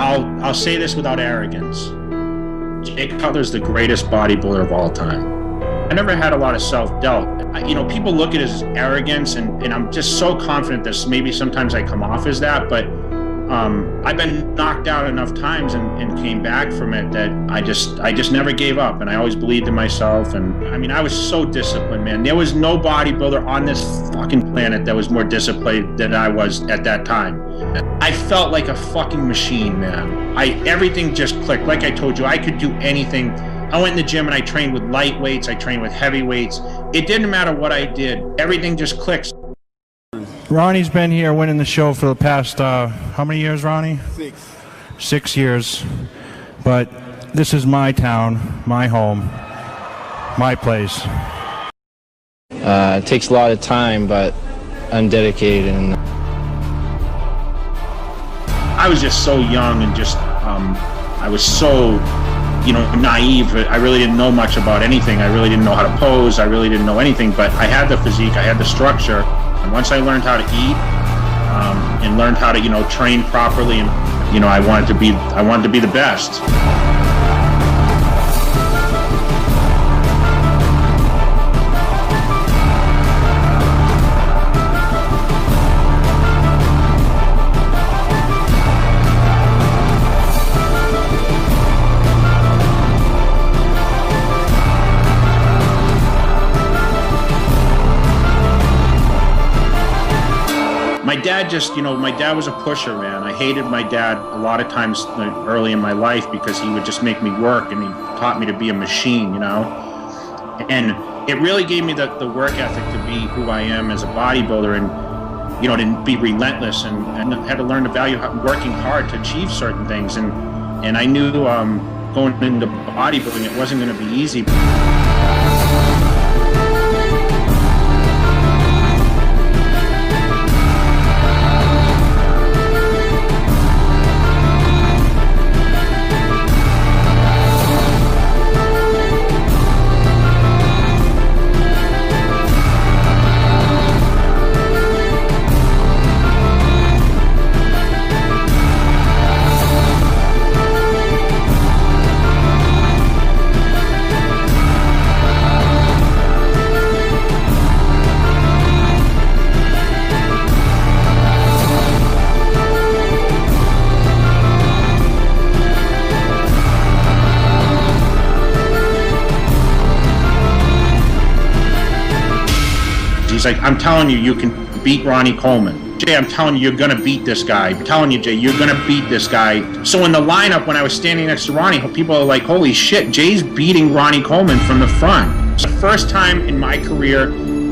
I'll say this without arrogance. Jay Cutler's the greatest bodybuilder of all time. I never had a lot of self-doubt. People look at it as arrogance, and I'm just so confident that maybe sometimes I come off as that, but I've been knocked out enough times and came back from it that I just never gave up, and I always believed in myself. And I was so disciplined, man. There was no bodybuilder on this fucking planet that was more disciplined than I was at that time. I felt like a fucking machine, man. Everything just clicked. Like I told you, I could do anything. I went in the gym and I trained with light weights, I trained with heavy weights. It didn't matter what I did. Everything just clicks. Ronnie's been here winning the show for the past, how many years, Ronnie? 6. 6 years. But this is my town, my home, my place. It takes a lot of time, but I'm dedicated. And I was just so young and I was so, naive. I really didn't know much about anything. I really didn't know how to pose. I really didn't know anything, but I had the physique, I had the structure. And once I learned how to eat and learned how to, train properly, and I wanted to be the best. My dad was a pusher, man. I hated my dad a lot of times early in my life because he would just make me work, and he taught me to be a machine, And it really gave me the work ethic to be who I am as a bodybuilder, and, to be relentless, and had to learn to value working hard to achieve certain things. And I knew going into bodybuilding, it wasn't going to be easy. He's like, I'm telling you, you can beat Ronnie Coleman. Jay, I'm telling you, you're going to beat this guy. I'm telling you, Jay, you're going to beat this guy. So in the lineup, when I was standing next to Ronnie, people are like, holy shit, Jay's beating Ronnie Coleman from the front. It's the first time in my career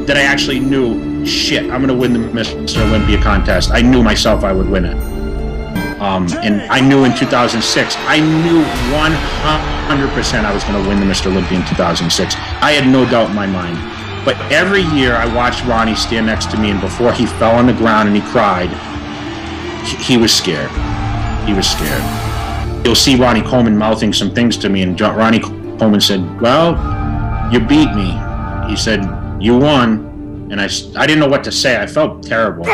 that I actually knew, shit, I'm going to win the Mr. Olympia contest. I knew myself I would win it. And I knew in 2006, I knew 100% I was going to win the Mr. Olympia in 2006. I had no doubt in my mind. But every year I watched Ronnie stand next to me, and before he fell on the ground and he cried, he was scared. He was scared. You'll see Ronnie Coleman mouthing some things to me, and Ronnie Coleman said, well, you beat me. He said, you won. And I didn't know what to say. I felt terrible.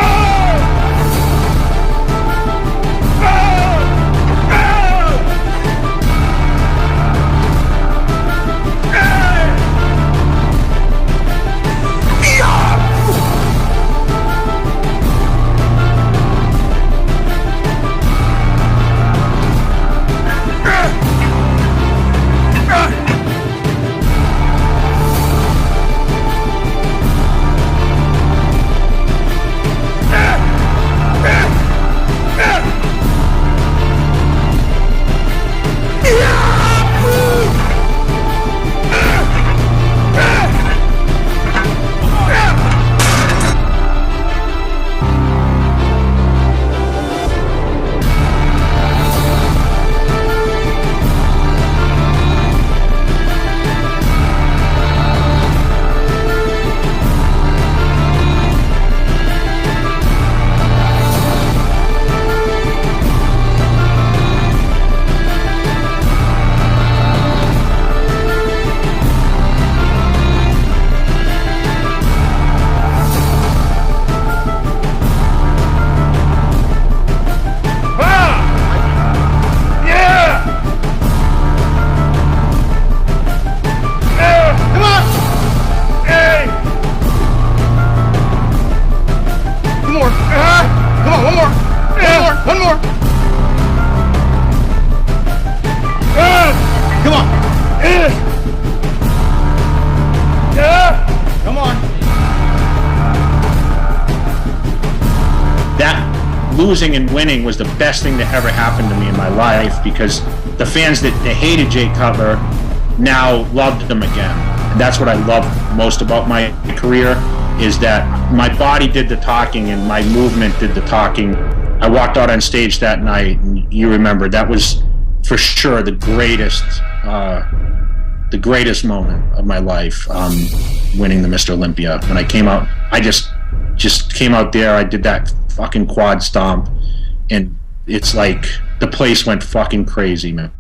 losing and winning was the best thing that ever happened to me in my life, because the fans that hated Jay Cutler now loved him again. And that's what I love most about my career, is that my body did the talking and my movement did the talking. I walked out on stage that night, and you remember, that was for sure the greatest moment of my life, winning the Mr. Olympia. When I came out, I just came out there, I did that fucking quad stomp, and it's like the place went fucking crazy, man.